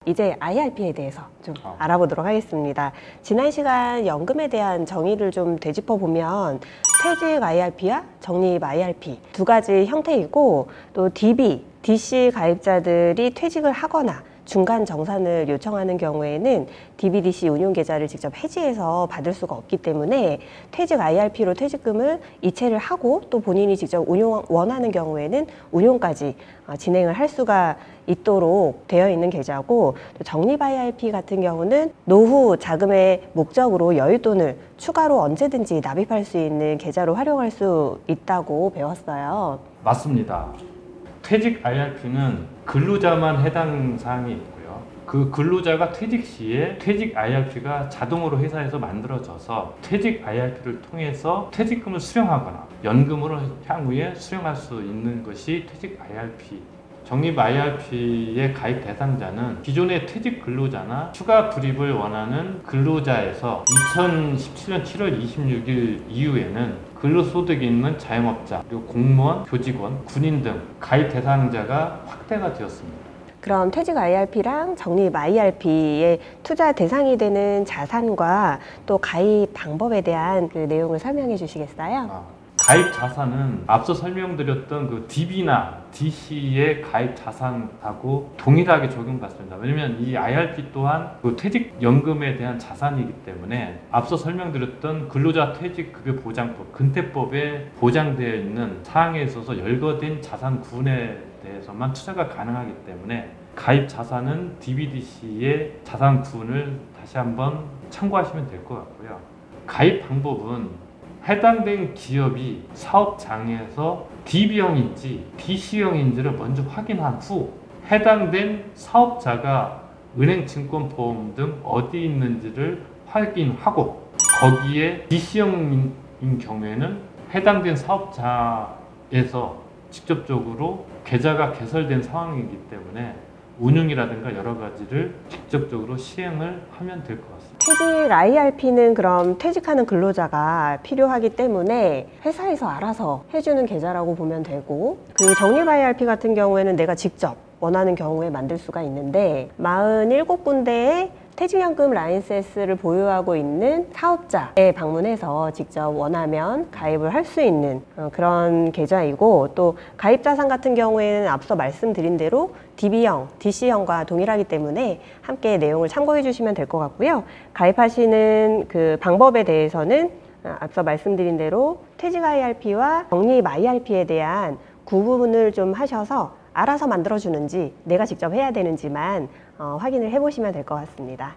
이제 IRP에 대해서 좀 알아보도록 하겠습니다. 지난 시간 연금에 대한 정의를 좀 되짚어 보면 퇴직 IRP와 적립 IRP 두 가지 형태이고, 또 DB, DC 가입자들이 퇴직을 하거나 중간 정산을 요청하는 경우에는 DBDC 운용계좌를 직접 해지해서 받을 수가 없기 때문에 퇴직 IRP로 퇴직금을 이체를 하고 또 본인이 직접 원하는 경우에는 운용까지 진행을 할 수가 있도록 되어 있는 계좌고, 또 적립 IRP 같은 경우는 노후 자금의 목적으로 여윳돈을 추가로 언제든지 납입할 수 있는 계좌로 활용할 수 있다고 배웠어요. 맞습니다. 퇴직 IRP는 근로자만 해당 사항이 있고요. 그 근로자가 퇴직 시에 퇴직 IRP가 자동으로 회사에서 만들어져서 퇴직 IRP를 통해서 퇴직금을 수령하거나 연금으로 향후에 수령할 수 있는 것이 퇴직 IRP. 적립 IRP의 가입 대상자는 기존의 퇴직 근로자나 추가 불입을 원하는 근로자에서 2017년 7월 26일 이후에는 근로소득이 있는 자영업자, 그리고 공무원, 교직원, 군인 등 가입 대상자가 확대가 되었습니다. 그럼 퇴직 IRP랑 적립 IRP의 투자 대상이 되는 자산과 또 가입 방법에 대한 그 내용을 설명해 주시겠어요? 가입 자산은 앞서 설명드렸던 그 DB나 DC의 가입 자산하고 동일하게 적용받습니다. 왜냐하면 이 IRP 또한 그 퇴직연금에 대한 자산이기 때문에 앞서 설명드렸던 근로자 퇴직급여 보장법, 근태법에 보장되어 있는 사항에 있어서 열거된 자산 구분에 대해서만 투자가 가능하기 때문에 가입 자산은 DBDC의 자산 구분을 다시 한번 참고하시면 될 것 같고요. 가입 방법은 해당된 기업이 사업장에서 DB형인지 DC형인지를 먼저 확인한 후 해당된 사업자가 은행, 증권, 보험 등 어디 있는지를 확인하고, 거기에 DC형인 경우에는 해당된 사업자에서 직접적으로 계좌가 개설된 상황이기 때문에 운용이라든가 여러 가지를 직접적으로 시행을 하면 될 것 같습니다. 퇴직 IRP는 그럼 퇴직하는 근로자가 필요하기 때문에 회사에서 알아서 해주는 계좌라고 보면 되고, 그리고 적립 IRP 같은 경우에는 내가 직접 원하는 경우에 만들 수가 있는데 47군데의 퇴직연금 라이센스를 보유하고 있는 사업자에 방문해서 직접 원하면 가입을 할 수 있는 그런 계좌이고, 또 가입자산 같은 경우에는 앞서 말씀드린 대로 DB형, DC형과 동일하기 때문에 함께 내용을 참고해 주시면 될 것 같고요. 가입하시는 그 방법에 대해서는 앞서 말씀드린 대로 퇴직 IRP와 적립 IRP에 대한 구분을 좀 하셔서 알아서 만들어주는지 내가 직접 해야 되는지만 확인을 해보시면 될 것 같습니다.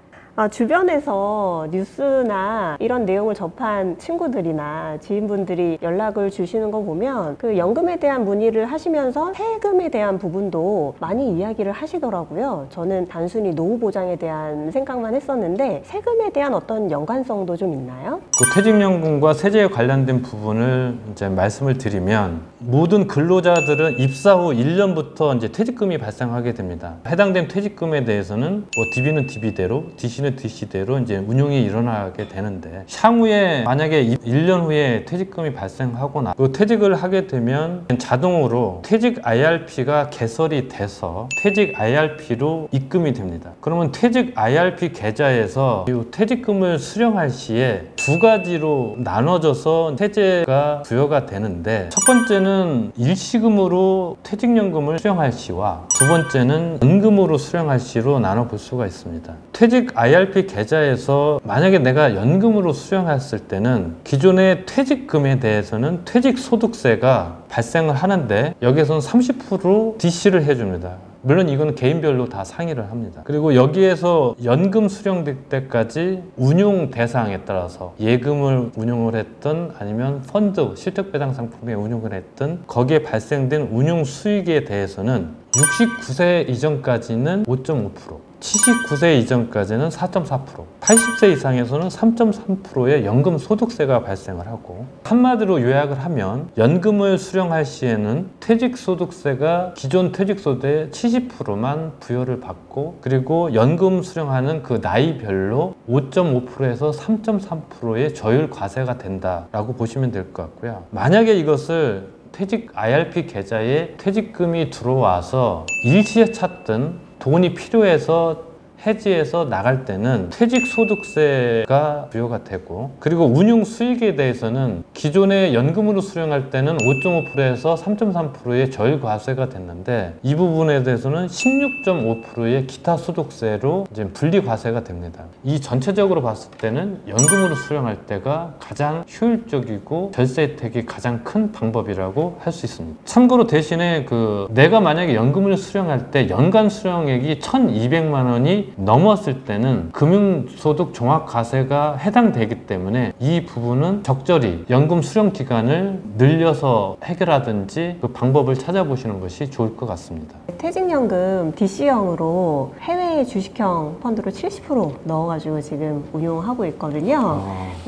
주변에서 뉴스나 이런 내용을 접한 친구들이나 지인분들이 연락을 주시는 거 보면 그 연금에 대한 문의를 하시면서 세금에 대한 부분도 많이 이야기를 하시더라고요. 저는 단순히 노후 보장에 대한 생각만 했었는데 세금에 대한 어떤 연관성도 좀 있나요? 그 퇴직연금과 세제에 관련된 부분을 이제 말씀을 드리면, 모든 근로자들은 입사 후 1년부터 이제 퇴직금이 발생하게 됩니다. 해당된 퇴직금에 대해서는 뭐 DB는 DB대로, DC는 DC대로 이제 운용이 일어나게 되는데, 향후에 만약에 1년 후에 퇴직금이 발생하거나 또 퇴직을 하게 되면 자동으로 퇴직 IRP가 개설이 돼서 퇴직 IRP로 입금이 됩니다. 그러면 퇴직 IRP 계좌에서 이 퇴직금을 수령할 시에 두 가지로 나눠져서 세제가 부여가 되는데, 첫 번째는 일시금으로 퇴직연금을 수령할 시와 두 번째는 연금으로 수령할 시로 나눠볼 수가 있습니다. 퇴직 IRP 계좌에서 만약에 내가 연금으로 수령했을 때는 기존의 퇴직금에 대해서는 퇴직소득세가 발생을 하는데 여기에서는 30% DC를 해줍니다. 물론 이거는 개인별로 다 상의를 합니다. 그리고 여기에서 연금 수령될 때까지 운용 대상에 따라서 예금을 운용을 했든 아니면 펀드, 실적배당 상품에 운용을 했든 거기에 발생된 운용 수익에 대해서는 69세 이전까지는 5.5%, 79세 이전까지는 4.4%, 80세 이상에서는 3.3%의 연금 소득세가 발생을 하고, 한마디로 요약을 하면 연금을 수령할 시에는 퇴직소득세가 기존 퇴직소득의 70%만 부여를 받고, 그리고 연금 수령하는 그 나이별로 5.5%에서 3.3%의 저율 과세가 된다라고 보시면 될 것 같고요. 만약에 이것을 퇴직 IRP 계좌에 퇴직금이 들어와서 일시에 찾든 돈이 필요해서 해지해서 나갈 때는 퇴직소득세가 부여가 되고, 그리고 운용 수익에 대해서는 기존에 연금으로 수령할 때는 5.5%에서 3.3%의 저율과세가 됐는데, 이 부분에 대해서는 16.5%의 기타 소득세로 이제 분리과세가 됩니다. 이 전체적으로 봤을 때는 연금으로 수령할 때가 가장 효율적이고 절세 혜택이 가장 큰 방법이라고 할 수 있습니다. 참고로 대신에 내가 만약에 연금을 수령할 때 연간 수령액이 1,200만 원이 넘었을 때는 금융소득 종합과세가 해당되기 때문에 이 부분은 적절히 연금 수령 기간을 늘려서 해결하든지 그 방법을 찾아보시는 것이 좋을 것 같습니다. 퇴직연금 DC형으로 해외 주식형 펀드로 70% 넣어가지고 지금 운용하고 있거든요.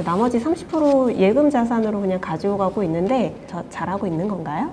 나머지 30% 예금 자산으로 그냥 가지고 가고 있는데 저 잘하고 있는 건가요?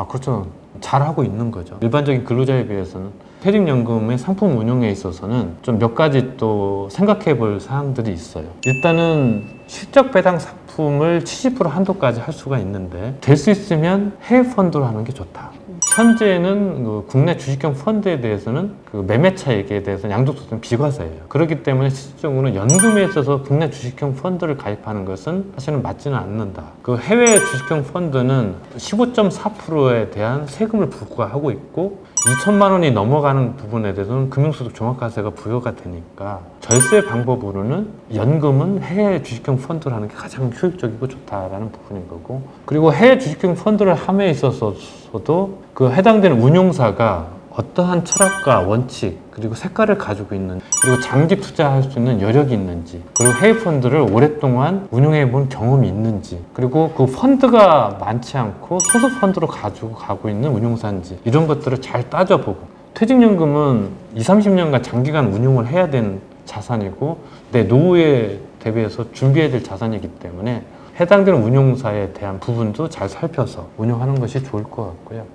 그렇죠. 잘하고 있는 거죠. 일반적인 근로자에 비해서는 퇴직연금의 상품 운용에 있어서는 좀 몇 가지 또 생각해 볼 사항들이 있어요. 일단은 실적 배당 상품을 70% 한도까지 할 수가 있는데, 될 수 있으면 해외 펀드로 하는 게 좋다. 현재는 국내 주식형 펀드에 대해서는 매매 차익에 대해서 양도소득은 비과세예요. 그렇기 때문에 실질적으로는 연금에 있어서 국내 주식형 펀드를 가입하는 것은 사실은 맞지는 않는다. 해외 주식형 펀드는 15.4%에 대한 세금을 부과하고 있고, 2천만 원이 넘어가는 부분에 대해서는 금융소득 종합과세가 부여가 되니까 절세 방법으로는 연금은 해외 주식형 펀드를 하는 게 가장 효율적이고 좋다라는 부분인 거고, 그리고 해외 주식형 펀드를 함에 있어서도 해당되는 운용사가 어떠한 철학과 원칙, 그리고 색깔을 가지고 있는지, 그리고 장기 투자할 수 있는 여력이 있는지, 그리고 해외 펀드를 오랫동안 운용해 본 경험이 있는지, 그리고 그 펀드가 많지 않고 소수 펀드로 가지고 가고 있는 운용사인지, 이런 것들을 잘 따져보고, 퇴직연금은 20, 30년간 장기간 운용을 해야 되는 자산이고 내 노후에 대비해서 준비해야 될 자산이기 때문에 해당되는 운용사에 대한 부분도 잘 살펴서 운용하는 것이 좋을 것 같고요.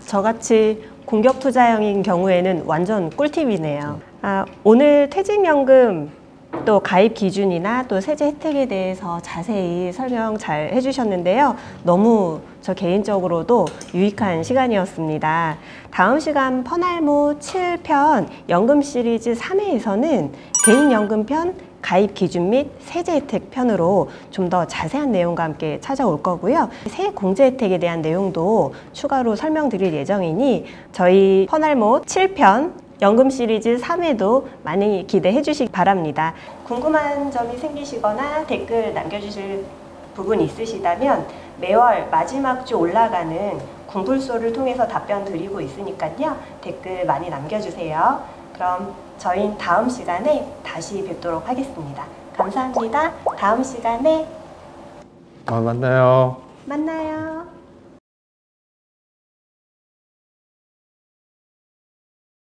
저같이 공격 투자형인 경우에는 완전 꿀팁이네요. 오늘 퇴직연금 또 가입 기준이나 또 세제 혜택에 대해서 자세히 설명 잘 해주셨는데요. 너무 저 개인적으로도 유익한 시간이었습니다. 다음 시간 퍼날모 7편 연금 시리즈 3회에서는 개인연금편 가입 기준 및 세제 혜택 편으로 좀 더 자세한 내용과 함께 찾아올 거고요. 세액 공제 혜택에 대한 내용도 추가로 설명드릴 예정이니 저희 퍼날모 7편 연금 시리즈 3회도 많이 기대해 주시기 바랍니다. 궁금한 점이 생기시거나 댓글 남겨주실 부분 있으시다면 매월 마지막 주 올라가는 궁불소를 통해서 답변 드리고 있으니까요. 댓글 많이 남겨주세요. 그럼 저희는 다음 시간에 다시 뵙도록 하겠습니다. 감사합니다. 다음 시간에 만나요. 만나요.